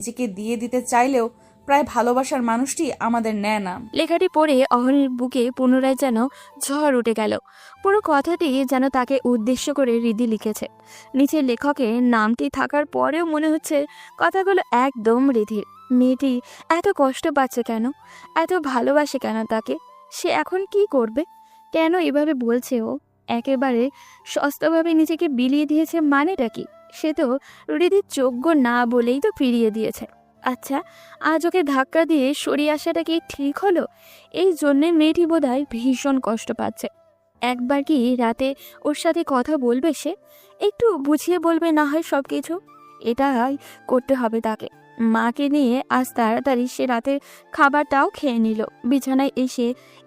নিজেকে দিয়ে দিতে চাইলেও প্রায় ভালোবাসার মানুষটি আমাদের নেয় না। লেখাটি পড়ে অহনের বুকে পুনরায় যেন ঝড় উঠে গেল। পুরো কথাটি যেন তাকে উদ্দেশ্য করে হৃদি লিখেছে। নিচের লেখকের নামটি থাকার পরেও মনে হচ্ছে কথাগুলো একদম হৃদির। মেয়েটি এত কষ্ট পাচ্ছে কেন, এত ভালোবাসে কেন তাকে? সে এখন কি করবে? কেন এভাবে বলছে ও? একেবারে সস্তভাবে নিজেকে বিলিয়ে দিয়েছে মানেটা কি? সে তো হৃদির যোগ্য না বলেই তো ফিরিয়ে দিয়েছে। আচ্ছা, আজ ওকে ধাক্কা দিয়ে সরিয়ে আসাটা কি ঠিক হলো? এই জন্যে মেয়েটি বোধহয় ভীষণ কষ্ট পাচ্ছে। একবার কি রাতে ওর সাথে কথা বলবে সে? একটু বুঝিয়ে বলবে না হয় সব কিছু। এটাই করতে হবে তাকে। মাকে নিয়ে আজ তাড়াতাড়ি সে রাতের খাবারটাও খেয়ে নিল। বিছানায় এসে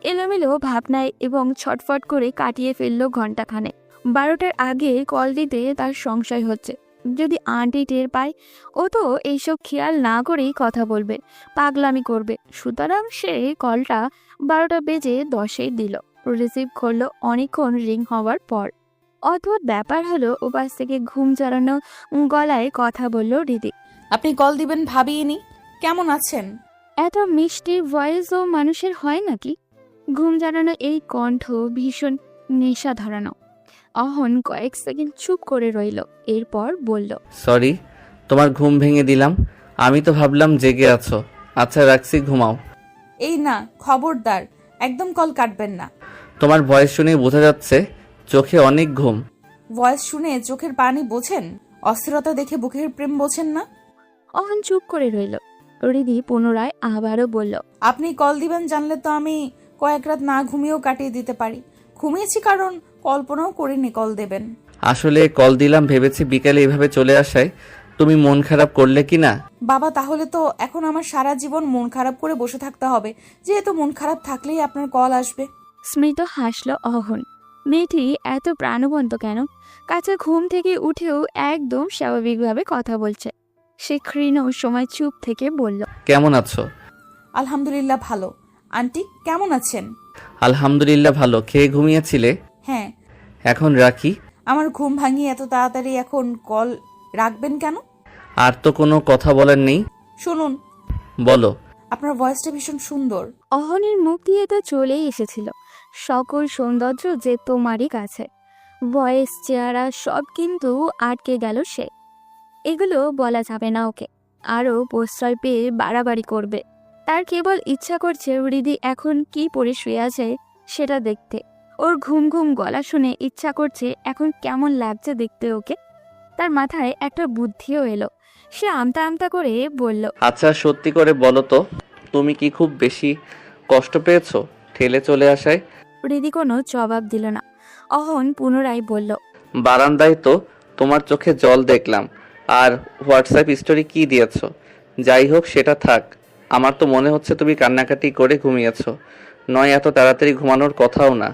এলোমেলো ভাবনায় এবং ছটফট করে কাটিয়ে ফেলল ঘন্টাখানে। 12টার আগে কল দিতে তার সংশয় হচ্ছে। যদি আন্টি টের পায়, ও তো এইসব খেয়াল না করেই কথা বলবে, পাগলামি করবে। সুতরাং সে কলটা 12:10 দিল। রিসিভ করলো অনেকক্ষণ রিং হওয়ার পর। অদ্ভুত ব্যাপার হলো, ওপাশ থেকে ঘুম জড়ানো গলায় কথা বলল হৃদি। আপনি কল দিবেন ভাবিনি। কেমন আছেন? এত মিষ্টি ভয়েসও মানুষের হয় নাকি? ঘুম জড়ানো এই কণ্ঠ ভীষণ নেশা ধরানো। অহন কয়েক সেকেন্ড চুপ করে রইল, এরপর বলল, সরি, তোমার ঘুম ভেঙে দিলাম। আমি তো ভাবলাম জেগে আছো। আচ্ছা রাখছি, ঘুমাও। এই না, খবরদার, একদম কল কাটবেন না। তোমার ভয়েস শুনে বোঝা যাচ্ছে চোখে অনেক ঘুম। ভয়েস শুনে চোখের পানি বোঝেন? অস্থিরতা দেখে বুকের প্রেম বোঝেন না? অহন চুপ করে রইল। হৃদি পুনরায় আবারও বলল, আপনি কল দিবেন জানলে তো আমি কয়েক রাত না ঘুমিয়েও কাটিয়ে দিতে পারি। ঘুমিয়েছি কারণ কল্পনাও করিনি কল দেবেন। আসলে কল দিলাম ভেবেছি বিকালে এভাবে চলে আসায় তুমি মন খারাপ করলে কি না। বাবা, তাহলে তো এখন আমার সারা জীবন মন খারাপ করে বসে থাকতে হবে, যেহেতু মন খারাপ থাকলেই আপনার কল আসবে। স্মিত হাসল অহন। মেয়েটি এত প্রাণবন্ত কেন? কাছে ঘুম থেকে উঠেও একদম স্বাভাবিকভাবে কথা বলছে। সে ক্ষীণ সময় চুপ থেকে বলল, কেমন আছো? আলহামদুলিল্লাহ ভালো। আন্টি কেমন আছেন? আলহামদুলিল্লাহ ভালো। খেয়ে ঘুমিয়েছিলে? হ্যাঁ। এখন রাখি। আমার ঘুম ভাঙিয়ে এত তাড়াতাড়ি এখন কল রাখবেন কেন? আর তো কোনো কথা বলার নেই। শুনুন, বলো। আপনার ভয়েসটা ভীষণ সুন্দর। অহনের মুখ দিয়ে তো চলেই এসেছিল সকল সৌন্দর্য যে তোমারই কাছে। বয়স, চেহারা সব কিন্তু আটকে গেল সে। এগুলো বলা যাবে না ওকে। আরও প্রশ্রয় পেয়ে বাড়াবাড়ি করবে। তার কেবল ইচ্ছা করছে হৃদি এখন কি পরে শুয়ে আছে সেটা দেখতে। ওর ঘুম ঘুম গলা শুনে ইচ্ছা করছে এখন কেমন লাগছে দেখতে ওকে। তার মাথায় একটা বুদ্ধিও এলো। সে আমতা আমতা করে বলল, আচ্ছা সত্যি করে বলো তো, তুমি কি খুব বেশি কষ্ট পেয়েছো ঠেলে চলে আসায়? হৃদি কোনো জবাব দিল না। অহন পুনরায় বলল, বারান্দায় তো তোমার চোখে জল দেখলাম। আর হোয়াটসঅ্যাপ স্টোরি কি দিয়েছো? যাই হোক সেটা থাক। আমার তো মনে হচ্ছে তুমি কান্নাকাটি করে ঘুমিয়েছো। নয় এত তাড়াতাড়ি ঘুমানোর কথাও না।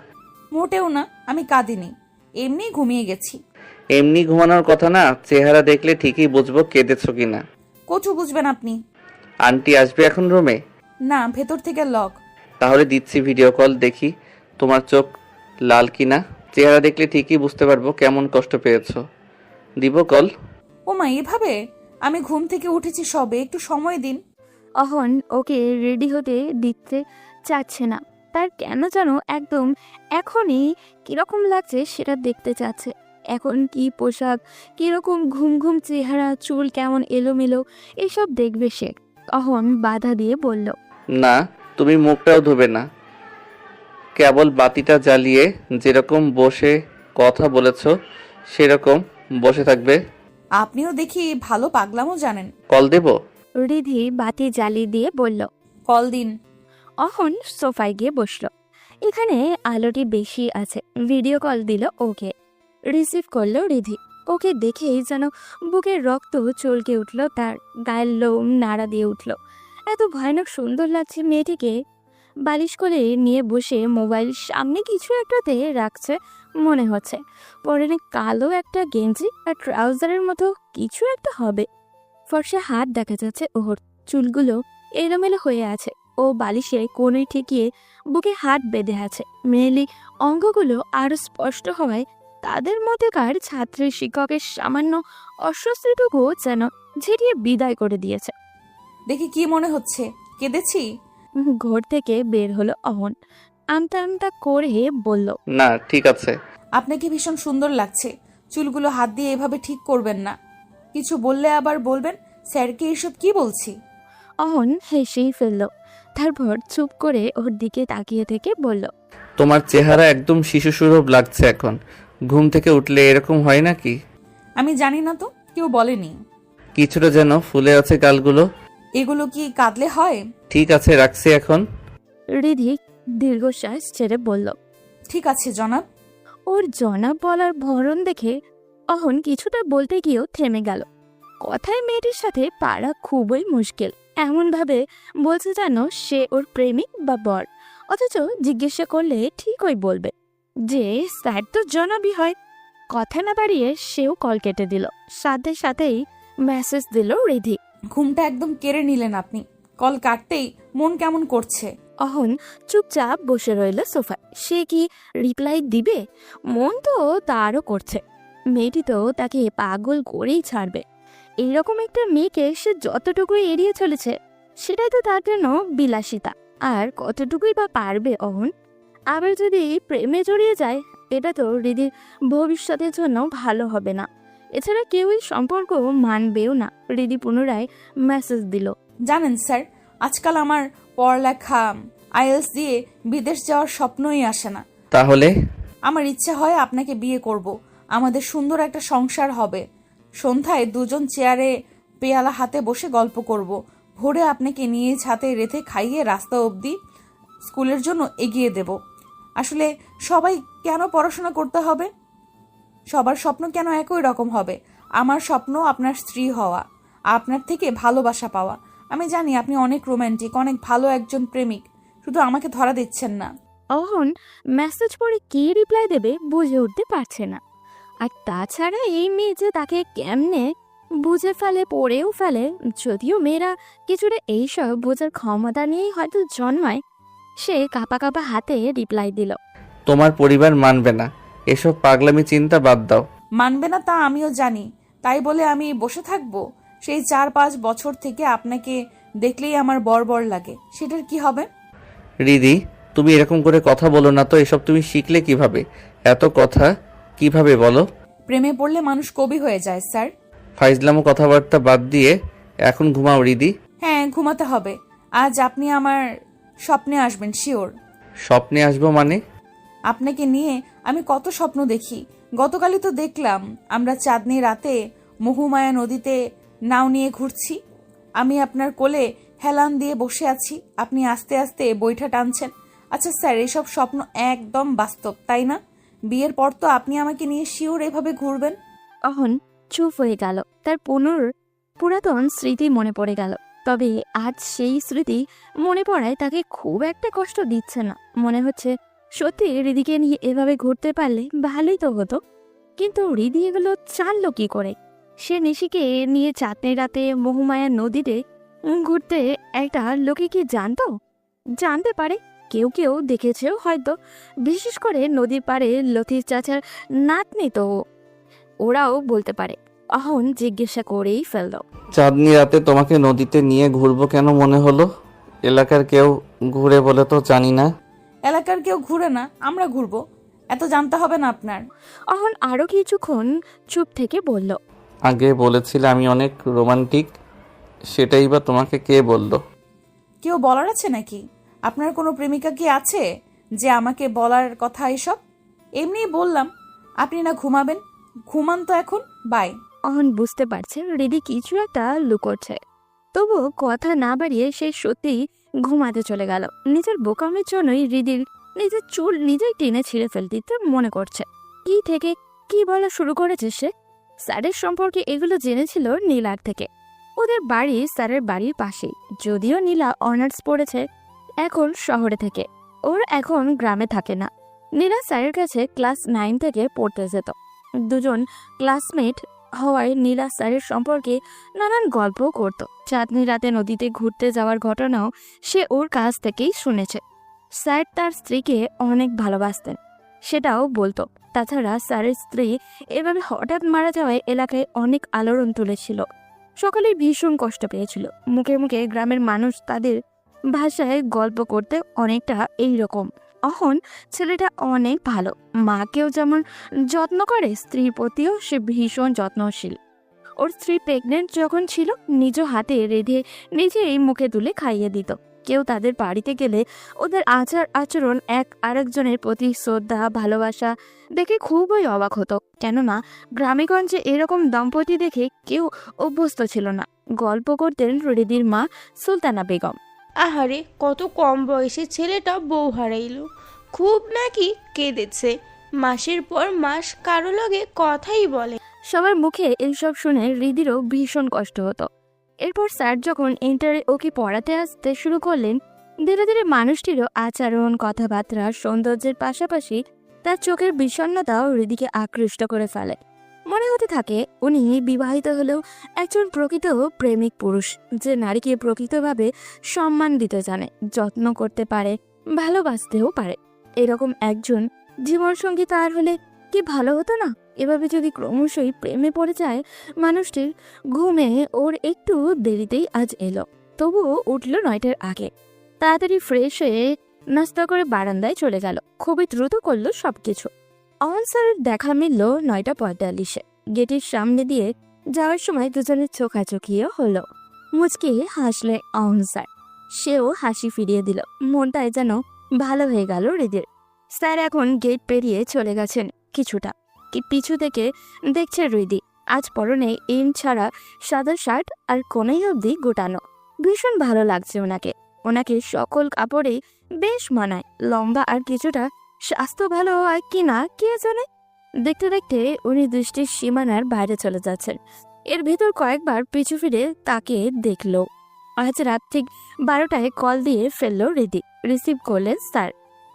মোটেও না, আমি কাঁদিনি, এমনি ঘুমিয়ে গেছি। এমনি ঘুমানোর কথা না, চেহারা দেখলে ঠিকই বুঝবো কেঁদেছো কিনা। কচু বুঝবেন আপনি। আন্টি আসবে এখন রুমে? না, ভেতর থেকে লক। তাহলে দিচ্ছি ভিডিও কল, দেখি তোমার চোখ লাল কিনা। চেহারা দেখলে ঠিকই বুঝতে পারবো কেমন কষ্ট পেয়েছো। দিব কল? ও মা, এভাবে? আমি ঘুম থেকে উঠেছি সবে, একটু সময় দিন। অহন ওকে রেডি হতে দিতে চাচ্ছে না। তার কেন যেন একদম এখনই কিরকম লাগছে সেটা দেখতে চাচ্ছে। এখন কি পোশাক, কিরকম ঘুম ঘুম চেহারা, চুল কেমন এলোমেলো, এসব দেখবে সে। অহন বাধা দিয়ে বলল, না, তুমি মুখটাও ধোবে না। কেবল বাতিটা জ্বালিয়ে যেরকম বসে কথা বলেছো সেরকম বসে থাকবে। আপনিও দেখি ভালো পাগলামও জানেন। কল দেব? রিধি বাতি জ্বালিয়ে দিয়ে বলল। কল দিন। অহন সোফায় গিয়ে বসল। এখানে আলোটি বেশি আছে। ভিডিও কল দিল ওকে। রিসিভ করলো রিধি। ওকে দেখেই যেন বুকের রক্ত চলকে উঠল, তার গায়ের লোম নাড়া দিয়ে উঠল। এত ভয়ানক সুন্দর লাগছে মেয়েটিকে। বালিশ কোলে নিয়ে বসে মোবাইল সামনে কিছু একটাতে রাখছে মনে হচ্ছে। পরনে কালো একটা গেঞ্জি আর ট্রাউজারের মতো কিছু একটা হবে। ফর্সা হাত দেখা যাচ্ছে ওর। চুলগুলো এলোমেলো হয়ে আছে। ও বালিশে কোণে ঠেকিয়ে বুকে হাত বেঁধে আছে। মেয়েলি অঙ্গগুলো আরো স্পষ্ট হওয়ায় তাদের মধ্যেকার ছাত্রী শিক্ষকের সামান্য অস্বস্তিটুকু যেন ঝেড়িয়ে বিদায় করে দিয়েছে। দেখি কি মনে হচ্ছে, কেঁদেছি? ঘর থেকে বের হলো অহন। আমতা আমতা করে বলল, না, ঠিক আছে। আপনাকে ভীষণ সুন্দর লাগছে। চুলগুলো হাত দিয়ে এভাবে ঠিক করবেন না। কিছু বললে আবার বলবেন স্যারকে এসব কি বলছি। অহন হেসেই ফেলল। তারপর চুপ করে ওর দিকে তাকিয়ে থেকে বলল, তোমার চেহারা একদম শিশুসুলভ লাগছে এখন। ঘুম থেকে উঠলে এরকম হয় নাকি? আমি জানি না তো, কেউ বলেনি। কিছুটা যেন ফুলে আছে গালগুলো। এগুলো কি কাঁদলে হয়? ঠিক আছে, রাখছি এখন। রিধি দীর্ঘশ্বাস ছেড়ে বলল। ঠিক আছে জনাব। ওর জনাব বলার ধরন দেখে অহন কিছুটা বলতে গিয়েও থেমে গেল। কথায় মেয়েটির সাথে পারা খুবই মুশকিল। এমনভাবে বলছে যেন সে ওর প্রেমিক বা বর, অথচ জিজ্ঞাসা করলে ঠিকই বলবে যে স্যার তো জনাবই হয়। কথা না বাড়িয়ে সেও কল কেটে দিল। সাথে সাথেই মেসেজ দিল রিধি। ঘুমটা একদম কেড়ে নিলেন আপনি। কল কাটতেই মন কেমন করছে। অহন চুপচাপ বসে রইল সোফায়। সে কি রিপ্লাই দিবে? মন তো তারও করছে। মেয়েটি তো তাকে পাগল করেই ছাড়বে। এইরকম একটা মেয়েকে সে যতটুকুই এড়িয়ে চলেছে সেটাই তো তার জন্য বিলাসিতা। আর কতটুকুই বা পারবে অহন? আবার যদি প্রেমে জড়িয়ে যায়, এটা তো হৃদির ভবিষ্যতের জন্য ভালো হবে না। এছাড়া কেউই সম্পর্ক মানবেও না। হৃদি পুনরায় মেসেজ দিল। জানেন স্যার, আজকাল আমার পড়ালেখা আইএলস দিয়ে বিদেশ যাওয়ার স্বপ্নই আসে না। তাহলে? আমার ইচ্ছে হয় আপনাকে বিয়ে করব, আমাদের সুন্দর একটা সংসার হবে। সন্ধ্যায় দুজন চেয়ারে পেয়ালা হাতে বসে গল্প করব, ভোরে আপনাকে নিয়ে ছাতে রেখে খাইয়ে রাস্তা অবধি স্কুলের জন্য এগিয়ে দেব। আসলে সবাই কেন পড়াশোনা করতে হবে? সবার স্বপ্ন কেন একই রকম হবে? আমার স্বপ্ন আপনার স্ত্রী হওয়া, আপনার থেকে ভালোবাসা পাওয়া। আমি জানি আপনি অনেক রোমান্টিক, অনেক ভালো একজন প্রেমিক, শুধু আমাকে ধরা দিচ্ছেন না। অহন মেসেজ পড়ে কি রিপ্লাই দেবে বুঝে উঠতে পারছে না। আর তাছাড়া এই মেয়ে যে তাকে কেমনে বুঝে ফেলে, পড়েও ফেলে। যদিও মেয়েরা কিছুটা এইসব বোঝার ক্ষমতা নিয়েই হয়তো জন্মায়। সে কাঁপা কাঁপা হাতে রিপ্লাই দিল। তোমার পরিবার মানবে না, এসব পাগলামি চিন্তা বাদ দাও। মানবে না তা আমিও জানি, তাই বলে আমি বসে থাকবো? সেই 4-5 বছর থেকে আপনাকে দেখলেই আমার বর লাগে, সেটার কি হবে? রিদি, তুমি এরকম করে কথা বলো না তো। এসব তুমি শিখলে কিভাবে? এত কথা কিভাবে বলো? প্রেমে পড়লে মানুষ কবি হয়ে যায় স্যার। ফাইজলামো কথাবার্তা বাদ দিয়ে এখন ঘুমাও রিদি। হ্যাঁ, ঘুমাতে হবে। আজ আপনি আমার স্বপ্নে আসবেন শিওর। স্বপ্নে আসবো মানে? আপনাকে নিয়ে আমি কত স্বপ্ন দেখি। গতকালই তো দেখলাম আমরা চাঁদনি রাতে মহুমায়া নদীতে নাও নিয়ে ঘুরছি। আমি আপনার কোলে হেলান দিয়ে বসে আছি, আপনি আস্তে আস্তে বৈঠা টানছেন। আচ্ছা স্যার, এসব স্বপ্ন একদম বাস্তব, তাই না? বিয়ের পর তো আপনি আমাকে নিয়ে শিওর এভাবে ঘুরবেন। অহন চুপ হয়ে গেল। তার পুরাতন স্মৃতি মনে পড়ে গেল। তবে আজ সেই স্মৃতি মনে পড়ায় তাকে খুব একটা কষ্ট দিচ্ছে না। মনে হচ্ছে সত্যি হৃদিকে নিয়ে এভাবে ঘুরতে পারলে ভালোই তো হতো। কিন্তু হৃদি এগুলো জানলো কি করে? সে নিশিকে নিয়ে চাঁদনি রাতে মহুমায়া নদীতে ঘুরতে একটা লোকে কি জানতো? জানতে পারে, কেউ কেউ দেখেছেও হয়তো। বিশেষ করে নদীর পাড়ে লতিফ চাচার নাতনি তো, ওরাও বলতে পারে। অহন জিজ্ঞাসা করেই ফেলল। চাঁদনি রাতে তোমাকে নদীতে নিয়ে ঘুরবো কেন মনে হলো? এলাকার কেউ ঘুরে বলে তো জানি না। এলাকার কেউ ঘুরে না, আমরা ঘুরবো, এত জানতে হবে না আপনার। অহন আরো কিছুক্ষণ চুপ থেকে বলল। আগে বলেছিলে আমি অনেক রোমান্টিক, সেটাই বা তোমাকে কে বলল? কেউ বলার আছে নাকি? আপনার কোনো প্রেমিকা কি আছে যে আমাকে বলার কথা এসব? এমনিই বললাম। আপনি না ঘুমাবেন, ঘুমান তো এখন, বাই। অহন বুঝতে পারছে হৃদি কিছু একটা লুকোচ্ছে। তবুও কথা না বাড়িয়ে সে সত্যিই ঘুমাতে চলে গেল। নিজের বোকামের জন্যই হৃদির নিজের চুল নিজেই টেনে ছিঁড়ে ফেলতে মনে করছে। কি থেকে কি বলা শুরু করেছে সে? স্যারের সম্পর্কে এগুলো জেনেছিল নীলার থেকে। ওদের বাড়ি স্যারের বাড়ির পাশেই। যদিও নীলা অনার্স পড়েছে এখন শহরে থেকে, ওর এখন গ্রামে থাকে না। নীলা স্যারের কাছে ক্লাস 9 থেকে পড়তে যেত। দুজন ক্লাসমেট হওয়ায় নীলা স্যারের সম্পর্কে নানান গল্প করত। চাঁদনি রাতে নদীতে ঘুরতে যাওয়ার ঘটনাও সে ওর কাছ থেকেই শুনেছে। স্যার তার স্ত্রীকে অনেক ভালোবাসতেন, সেটাও বলতো। তাছাড়া স্যারের স্ত্রী এভাবে হঠাৎ মারা যাওয়ায় এলাকায় অনেক আলোড়ন তুলেছিল। সকলেই ভীষণ কষ্ট পেয়েছিল। মুখে মুখে গ্রামের মানুষ তাদের ভাষায় গল্প করতে অনেকটা এইরকম। অহন ছেলেটা অনেক ভালো, মাকেও যেমন যত্ন করে স্ত্রীর প্রতিও সে ভীষণ যত্নশীল। ওর স্ত্রী প্রেগনেন্ট যখন ছিল নিজ হাতে রেঁধে নিজেই মুখে তুলে খাইয়ে দিত। কেউ তাদের বাড়িতে গেলে ওদের আচার আচরণ এক আরেকজনের প্রতি শ্রদ্ধা ভালোবাসা দেখে খুবই অবাক হতো, কেননা গ্রামেগঞ্জে এরকম দম্পতি দেখে কেউ অভ্যস্ত ছিল না। গল্প করতেন হৃদির মা সুলতানা বেগম। আহারে, কত কম বয়সে ছেলেটা বউ হারাইলো, খুব নাকি কেঁদেছে, মাসের পর মাস কারো লগে কথাই বলে। সবার মুখে এইসব শুনে হৃদিরও ভীষণ কষ্ট হতো। এরপর স্যার যখন ইন্টারে ওকে পড়াতে আসতে শুরু করলেন, ধীরে ধীরে মানুষটিরও আচরণ কথাবার্তা সৌন্দর্যের পাশাপাশি তার চোখের বিষণ্ণতাও হৃদিকে আকৃষ্ট করে ফেলে। মনে হতে থাকে উনি বিবাহিত হলেও একজন প্রকৃত প্রেমিক পুরুষ, যে নারীকে প্রকৃতভাবে সম্মান দিতে জানে, যত্ন করতে পারে, ভালোবাসতেও পারে। এরকম একজন জীবনসঙ্গী তার হলে কি ভালো হতো না? এভাবে যদি ক্রমশই প্রেমে পড়ে যায় মানুষটির, ঘুমে ওর একটু দেরিতেই আজ এলো। তবুও উঠল 9টার আগে। তাড়াতাড়ি ফ্রেশ হয়ে নাস্তা করে বারান্দায় চলে গেল। খুবই দ্রুত করলো সবকিছু। অহন স্যারের দেখা মিলল 9:45-এ। গেটের সামনে দিয়ে যাওয়ার সময় দুজনের চোখাচোখিও হলো। মুচকি হাসলে অহন স্যার, সেও হাসি ফিরিয়ে দিল। মনটায় যেন ভালো হয়ে গেল হৃদির। স্যার এখন গেট পেরিয়ে চলে গেছেন। কিছুটা কি পিছু থেকে দেখছে হৃদি। আজ পরনে ইন ছাড়া সাদা শার্ট আর কোনাই অবধি গোটানো। ভীষণ ভালো লাগছে ওনাকে। ওনাকে সকল কাপড়েই বেশ মানায়। লম্বা আর কিছুটা স্বাস্থ্য ভালো হয় কিনা কে জানে। দেখতে দেখতে উনি দৃষ্টির সীমানার বাইরে চলে যাচ্ছেন। এর ভেতর কয়েকবার পিছু ফিরে তাকে দেখলো। আজ রাত ঠিক 12টায় কল দিয়ে ফেললো হৃদি। রিসিভ করলেন স্যার,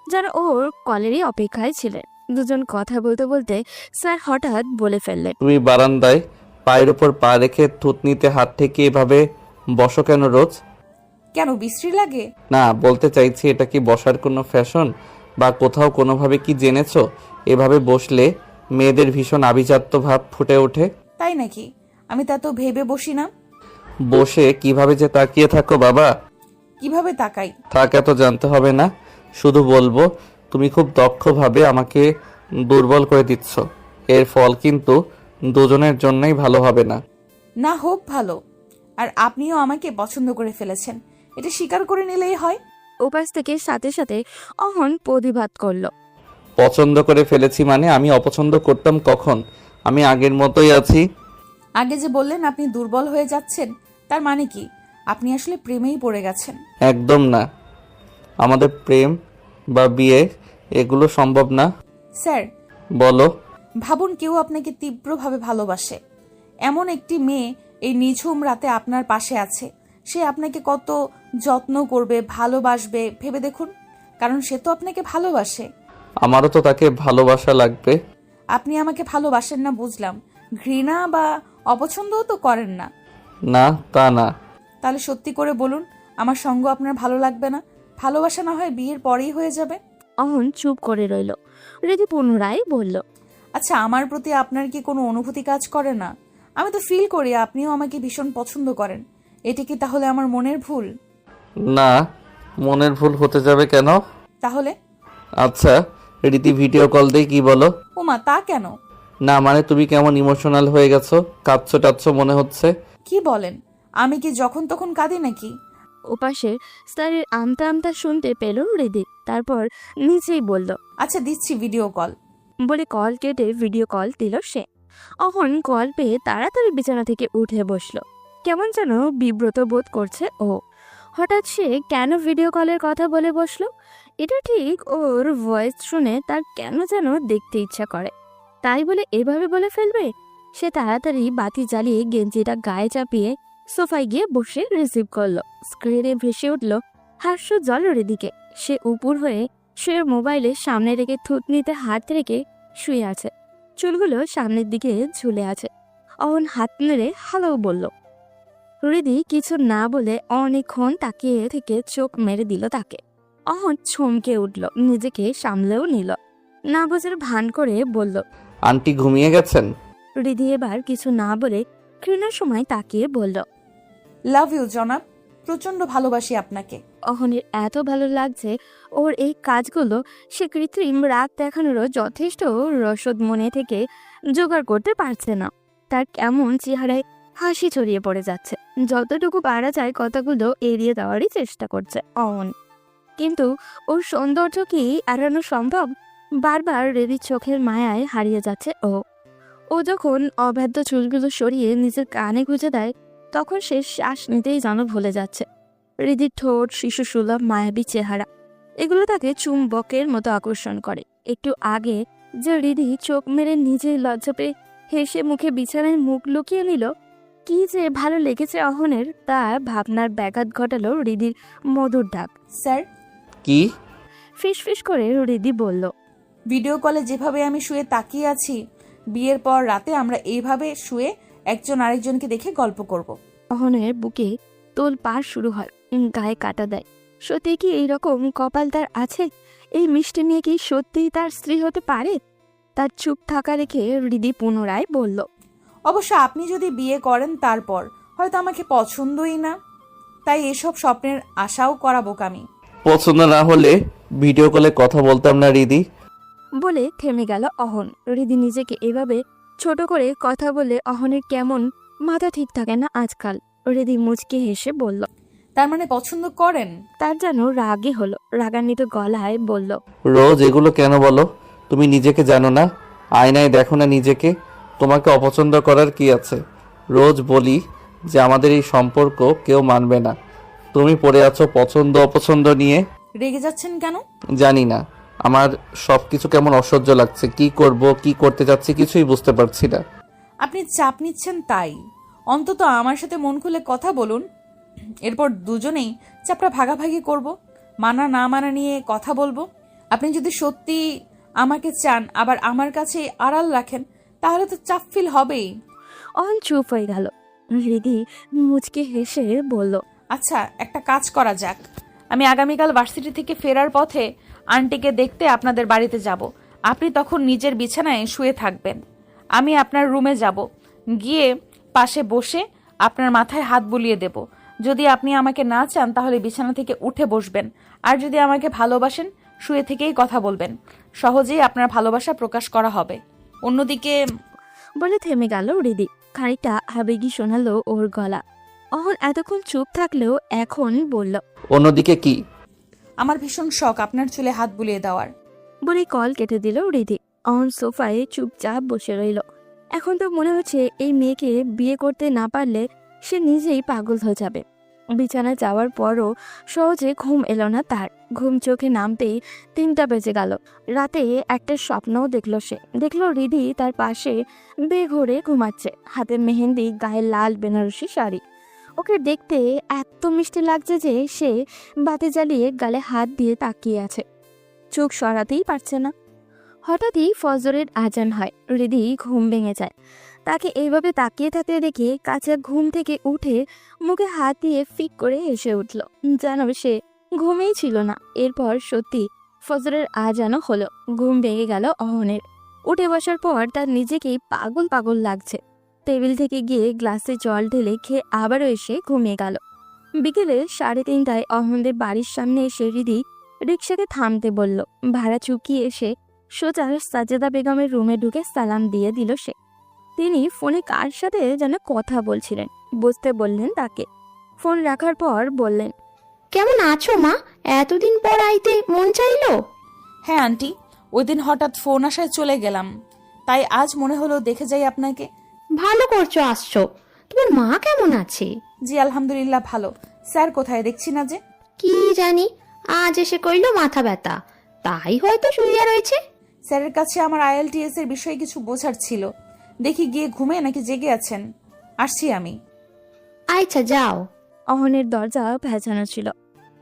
যারা ওর কলেরই অপেক্ষায় ছিলেন। দুজন কথা বলতে বলতে স্যার হঠাৎ বলে ফেললেন, তুমি বারান্দায় পায়ের উপর পা রেখে থুতনিতে হাত থেকে এভাবে বসো কেন রোজ? কেন, বিশ্রী লাগে? না, বলতে চাইছি এটা কি বসার কোনো ফ্যাশন বা কোথাও কোনোভাবে কি জেনেছো এভাবে বসলে মেয়েদের ভীষণ আভিজাত্য ভাব ফুটে ওঠে? তাই নাকি? আমি তা তো ভেবে বসি না। বসে কিভাবে যে তাকিয়ে থাকো বাবা। কিভাবে তাকাই? থাক, এত জানতে হবে না, শুধু বলবো তুমি খুব দক্ষভাবে আমাকে দুর্বল করে দিচ্ছ। এর ফল কিন্তু দুজনের জন্যই ভালো হবে না। না হোক ভালো, আর আপনিও আমাকে পছন্দ করে ফেলেছেন, এটা স্বীকার করে নিলেই হয়। ওপাশ থেকে সাথে সাথে অহন প্রতিবাদ করলো, পছন্দ করে ফেলেছি মানে আমি অপছন্দ করতাম কখন? আমি আগের মতোই আছি। আগে যে বললেন আপনি দুর্বল হয়ে যাচ্ছেন, তার মানে কি আপনি আসলে প্রেমেই পড়ে গেছেন? একদম না, আমাদের প্রেম বা বিয়ে এগুলো সম্ভব না। স্যার, বলো। ভাবুন কেউ আপনাকে তীব্রভাবে ভালোবাসে, এমন একটি মেয়ে এই নিঝুম রাতে আপনার পাশে আছে। সে আপনাকে কত যত্ন করবে, ভালোবাসবে ভেবে দেখুন, কারণ সে তো আপনাকে ভালোবাসে। আমারও তো তাকে ভালোবাসা লাগবে। আপনি আমাকে ভালোবাসেন না বুঝলাম, ঘৃণা বা অপছন্দও তো করেন না। না, তা না। তাহলে সত্যি করে বলুন, আমার সঙ্গ আপনার ভালো লাগবে না? ভালোবাসা না হয় বিয়ের পরেই হয়ে যাবে। অহন চুপ করে রইল। হৃদি পুনরায় বলল, আচ্ছা, আমার প্রতি আপনার কি কোনো অনুভূতি কাজ করে না? আমি তো ফিল করি আপনিও আমাকে ভীষণ পছন্দ করেন। এটা কি তাহলে আমার মনের ভুল? না, মনের ভুল হতে যাবে কেন? তাহলে? আচ্ছা, রীতি ভিডিও কল দিয়ে কি বলো? ওমা, তা কেন? না মানে তুমি কেমন ইমোশনাল হয়ে গেছো, কাঁদছো টাচ্ছো মনে হচ্ছে। কি বলেন? আমি কি যখন তখন কাঁদি নাকি? ওপাশে স্যারের আমতা আমতা শুনতে পেল হৃদি। তারপর নিচেই বলল, আচ্ছা দিচ্ছি ভিডিও কল। বলে কল কেটে ভিডিও কল দিল সে। অহন কল পেয়ে তাড়াতাড়ি বিছানা থেকে উঠে বসলো। কেমন যেন বিব্রত বোধ করছে ও। হঠাৎ সে কেন ভিডিও কলের কথা বলে বসলো? এটা ঠিক ওর ভয়েস শুনে তার কেন যেন দেখতে ইচ্ছা করে, তাই বলে এভাবে বলে ফেলবে? সে তাড়াতাড়ি বাতি জ্বালিয়ে গেঞ্জিটা গায়ে চাপিয়ে সোফায় গিয়ে বসে রিসিভ করলো। স্ক্রিনে ভেসে উঠল হাস্য জল হৃদিকে। সে উপুর হয়ে শুয়ে মোবাইলে সামনে রেখে থুতনিতে হাত রেখে শুয়ে আছে। চুলগুলো সামনের দিকে ঝুলে আছে। অহন হাত নেড়ে হ্যালো বলল। হৃদি কিছু না বলে অনেকক্ষণ তাকিয়ে থেকে চোখ মেরে দিল তাকে। অহন চমকে উঠল, নিজেকে সামলেও নিল। না বোঝার ভান করে বলল, আন্টি ঘুমিয়ে গেছেন? হৃদি এবার কিছু না বলে ঘৃণার সময় তাকিয়ে বলল। লাভ ইউ জনাব, প্রচন্ড ভালোবাসি আপনাকে। অহনের এত ভালো লাগছে ওর এই কাজগুলো, সে কৃত্রিম রাগ দেখানোরও যথেষ্ট রসদ মনে থেকে জোগাড় করতে পারছে না। তার কেমন চেহারায় হাসি ছড়িয়ে পড়ে যাচ্ছে। যতটুকু পারা যায় কথাগুলো এড়িয়ে দেওয়ারই চেষ্টা করছে অহন, কিন্তু ওর সৌন্দর্য কি এড়ানো সম্ভব? বারবার রেডির চোখের মায়ায় হারিয়ে যাচ্ছে ও যখন অবাধ্য চুলগুলো সরিয়ে নিজের কানে গুঁজে দেয়, তখন সে শ্বাস নিতেই যেন ভুলে যাচ্ছে। হৃদির ঠোঁট, শিশু সুলভ মায়াবী চেহারা, এগুলো তাকে চুম্বকের মতো আকর্ষণ করে। একটু আগে যে হৃদি চোখ মেরে নিজেই লজ্জা পেয়ে হেসে মুখে বিছানায় মুখ লুকিয়ে নিল, কি যে ভালো লেগেছে অহনের, তা ভাবনার ব্যাঘাত ঘটালো হৃদির মধুর ডাক। স্যার, কি? ফিস করে হৃদি বলল। ভিডিও কলে যেভাবে আমি শুয়ে তাকিয়ে আছি, বিয়ের পর রাতে আমরা এইভাবে শুয়ে একজন আরেকজনকে দেখে গল্প করব। অহনের বুকে তোল পাড় শুরু হয়, গায়ে কাটা দেয়। সত্যি কি এইরকম কপাল তার আছে? এই মিষ্টি মেয়ে কি সত্যিই তার স্ত্রী হতে পারে? তার চুপ থাকা রেখে হৃদি পুনরায় বলল। অবশ্য আপনি যদি বিয়ে করেন তারপর হয়তো আমাকে পছন্দই না, তাই এসব স্বপ্নের আশাও করা বোকামি। পছন্দ না হলে ভিডিও কলে কথা বলতাম না রিদি। বলে থেমে গেল অহন। হৃদি নিজেকে এভাবে ছোট করে কথা বলে অহনের কেমন মাথা ঠিক থাকে না আজকাল। হৃদি মুচকে হেসে বলল। তার মানে পছন্দ করেন? তার যেন রাগে হলো, রাগান্বিত গলায় বলল। রোজ এগুলো কেন বলো? তুমি নিজেকে জানো না? আয়নায় দেখো না নিজেকে? তোমাকে অপছন্দ করার কি আছে? রোজ বলি যে আমাদের এই সম্পর্ক কেউ মানবে না, তুমি পড়ে আছো পছন্দ অপছন্দ নিয়ে। রেগে যাচ্ছেন কেন? জানি না, আমার সবকিছু কেমন অসহ্য লাগছে। কি করব, কি করতে যাচ্ছি কিছুই বুঝতে পারছি না। আপনি চাপ নিচ্ছেন তাই। অন্তত আমার সাথে মন খুলে কথা বলুন, এরপর দুজনেই চাপটা ভাগাভাগি করব, মানা না মানা নিয়ে কথা বলবো। আপনি যদি সত্যি আমাকে চান আবার আমার কাছে আড়াল রাখেন, তাহলে তো চাপ ফিল হবেই। অহন চুপ হয়ে গেল। হৃদি মুচকে হেসে বলল। আচ্ছা, একটা কাজ করা যাক। আমি আগামীকাল ভার্সিটি থেকে ফেরার পথে আন্টিকে দেখতে আপনাদের বাড়িতে যাব। আপনি তখন নিজের বিছানায় শুয়ে থাকবেন, আমি আপনার রুমে যাব, গিয়ে পাশে বসে আপনার মাথায় হাত বুলিয়ে দেব। যদি আপনি আমাকে না চান তাহলে বিছানা থেকে উঠে বসবেন, আর যদি আমাকে ভালোবাসেন শুয়ে থেকেই কথা বলবেন। সহজেই আপনার ভালোবাসা প্রকাশ করা হবে। অন্যদিকে বলে থেমে গেল হৃদি। খানিকটা আবেগী শোনালো ওর গলা। অহন এতক্ষণ চুপ থাকলেও এখন বলল। অন্যদিকে কি? আমার ভীষণ শখ আপনার চুলে হাত বুলিয়ে দেওয়ার। বলে কল কেটে দিল হৃদি। অহন সোফায় চুপচাপ বসে রইল। এখন তো মনে হচ্ছে এই মেয়েকে বিয়ে করতে না পারলে সে নিজেই পাগল হয়ে যাবে। বিছানায় যাওয়ার পরও সহজে ঘুম এলো না তার। ঘুম চোখে নামতেই 3টা বেজে গেল। রাতে একটা স্বপ্নও দেখলো সে। দেখলো হৃদি তার পাশে বেঘরে ঘুমাচ্ছে, হাতে মেহেন্দি, গায়ে লাল বেনারসি শাড়ি। ওকে দেখতে এত মিষ্টি লাগছে যে সে বাতি জ্বালিয়ে গালে হাত দিয়ে তাকিয়ে আছে, চোখ সরাতেই পারছে না। হঠাৎই ফজরের আজান হয়। হৃদি ঘুম ভেঙে যায়। তাকে এইভাবে তাকিয়ে থাকতে দেখে কাঁচা ঘুম থেকে উঠে মুখে হাত দিয়ে ফিক করে হেসে উঠল, যেন সে ঘুমেই ছিল না। এরপর সত্যি ফজরের আজানও হলো। ঘুম ভেঙে গেল অহনের। উঠে বসার পর তার নিজেকেই পাগল পাগল লাগছে। টেবিল থেকে গিয়ে গ্লাসে জল ঢেলে খেয়ে আবারও এসে ঘুমিয়ে গেল। বিকেলে 3:30টায় অহনদের বাড়ির সামনে এসে হৃদি রিক্সাকে থামতে বলল। ভাড়া চুকিয়ে এসে সোজা সাজেদা বেগমের রুমে ঢুকে সালাম দিয়ে দিল সে। তিনি ফোনে কার সাথে যেন কথা বলছিলেন, বুঝতে বললেন তাকে। ফোন রাখার পর বললেন। কেমন আছো মা? এতদিন পর আইতে মন চাইলো? হ্যাঁ আন্টি, ওই দিন হঠাৎ ফোন আসায় চলে গেলাম, তাই আজ মনে হলো দেখে যাই আপনাকে। ভালো করছো আসছো। তোমার মা কেমন আছে? জি আলহামদুলিল্লাহ ভালো। স্যার কোথায় দেখছি না যে? কি জানি, আজ এসে কইলো মাথা ব্যথা, তাই হয়তো শুইয়া রয়েছে। স্যারের কাছে আমার IELTS এর বিষয়ে কিছু বোঝার ছিল, দেখি গিয়ে ঘুমে নাকি জেগে আছেন। আসছি আমি। আচ্ছা যাও। অহনের দরজা ভেজানো ছিল।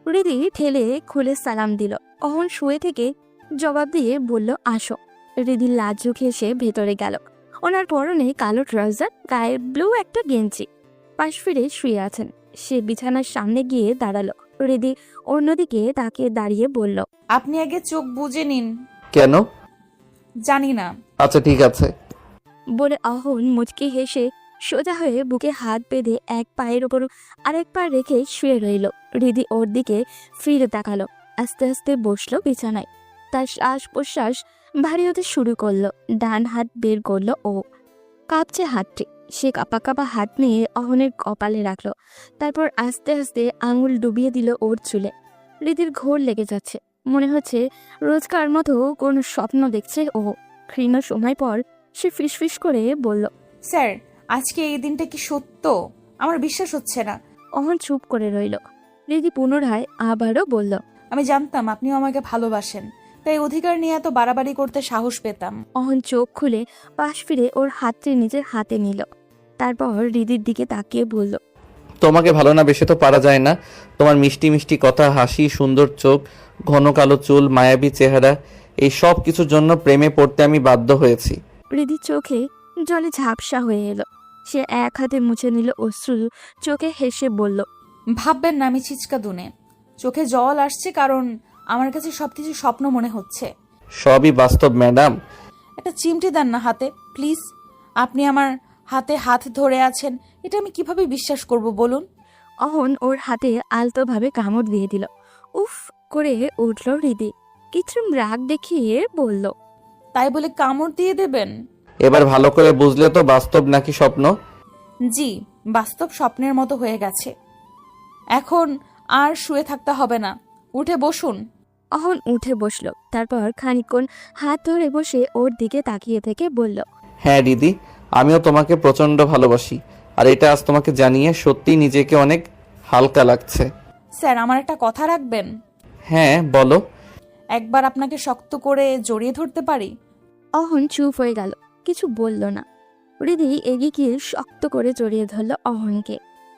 হৃদি ঠেলে খুলে সালাম দিল। অহন শুয়ে থেকে জবাব দিয়ে বলল আসো। হৃদি লাজ্জু খেয়ে ভেতরে গেল। ওনার পরনে কালো ট্রাউজার, গায়ে ব্লু একটা গেঞ্জি, পাশ ফিরে শুয়ে আছেন। সে বিছানার সামনে গিয়ে দাঁড়ালো। হৃদি অন্যদিকে তাকে দাঁড়িয়ে বলল। আপনি আগে চোখ বুজে নিন। কেন? জানি না। আচ্ছা ঠিক আছে। বলে অহন মুচকি হেসে সোজা হয়ে বুকে হাত বেঁধে এক পায়ের ওপর আরেক পা রেখে শুয়ে রইল। হৃদি ওর দিকে ফিরে তাকালো। আস্তে আস্তে বসলো বিছানায়। তার শ্বাস প্রশ্বাস ভারী হতে শুরু করলো। ডান হাত বের করলো ও। কাঁপছে হাতটি। সে কাঁপা কাঁপা হাত নিয়ে অহনের কপালে রাখলো। তারপর আস্তে আস্তে আঙুল ডুবিয়ে দিল ওর চুলে। হৃদির ঘোর লেগে যাচ্ছে। মনে হচ্ছে রোজকার মতো কোনো স্বপ্ন দেখছে ও। ক্ষীণ সময় পর সে ফিসফিস করে বলল, স্যার, আজকে এই দিনটা কি সত্য? আমার বিশ্বাস হচ্ছে না। অহন চুপ করে রইল। হৃদি পুনরায় আবারও বলল, আমি জানতাম আপনিও আমাকে ভালোবাসেন, তাই অধিকার নিয়ে এত বাড়াবাড়ি করতে সাহস পেতাম। অহন চোখ খুলে পাশ ফিরে ওর হাতটি নিজের হাতে নিল। তারপর হৃদির দিকে তাকিয়ে বলল, তোমাকে ভালো না বেশে তো পারা যায় না। তোমার মিষ্টি মিষ্টি কথা, হাসি, সুন্দর চোখ, ঘন কালো চুল, মায়াবী চেহারা, এই সব কিছুর জন্য প্রেমে পড়তে আমি বাধ্য হয়েছি। হৃদির চোখে জলে ঝাপসা হয়ে এলো। সে এক হাতে মুছে নিল অশ্রু, চোখে হেসে বলল, ভাববেন না আমি ছিচকা দুনে। চোখে জল আসছে কারণ আমার কাছে সবকিছু স্বপ্ন মনে হচ্ছে। সবই বাস্তব ম্যাডাম। একটা চিমটি দেন না হাতে প্লিজ। আপনি আমার হাতে হাত ধরে আছেন, এটা আমি কিভাবে বিশ্বাস করব বলুন? অহন ওর হাতে আলতোভাবে কামড় দিয়ে দিল। উফ করে উঠল হৃদি। কৃত্রিম রাগ দেখিয়ে বলল, তাই বলে কামড় দিয়ে দেবেন? এবার ভালো করে বুঝলে তো বাস্তব নাকি স্বপ্ন? জি, বাস্তব স্বপ্নের মতো হয়ে গেছে। এখন আর শুয়ে থাকতে হবে না, উঠে বসুন। অহন উঠে বসল। তারপর খানিকক্ষণ হাত ধরে বসে ওর দিকে তাকিয়ে থেকে বলল, হ্যাঁ দিদি, আমিও তোমাকে প্রচন্ড ভালোবাসি। আর এটা আজ তোমাকে জানিয়ে সত্যি নিজেকে অনেক হালকা লাগছে। স্যার, আমার একটা কথা রাখবেন? হ্যাঁ বলো। একবার আপনাকে শক্ত করে জড়িয়ে ধরতে পারি? অহন চুপ হয়ে গেল, কিছু বলল না। হৃদি এগিয়ে গিয়ে শক্ত করে জড়িয়ে ধরল অহনকে।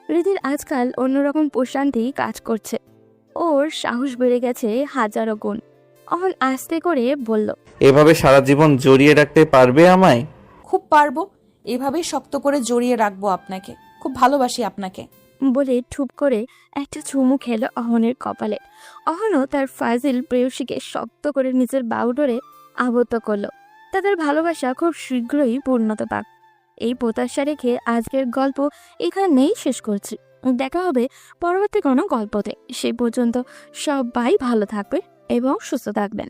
হৃদির আজকাল অন্যরকম প্রশান্তি কাজ করছে। ওর সাহস বেড়ে গেছে হাজারো গুণ। অহন আস্তে করে বলল, এভাবে সারা জীবন জড়িয়ে রাখতে পারবে আমায়? খুব পারবো, এভাবেই শক্ত করে জড়িয়ে রাখবো আপনাকে। খুব ভালোবাসি আপনাকে। বলে ঠুপ করে একটা চুমু খেলো অহনের কপালে। অহনও তার ফাজিল প্রেয়সীকে শক্ত করে নিজের বাহুডোরে আবদ্ধ করলো। তাদের ভালোবাসা খুব শীঘ্রই পূর্ণতা পাক, এই প্রত্যাশা রেখে আজকের গল্প এখানেই শেষ করছি। দেখা হবে পরবর্তী কোনো গল্পতে। সেই পর্যন্ত সবাই ভালো থাকবে এবং সুস্থ থাকবেন।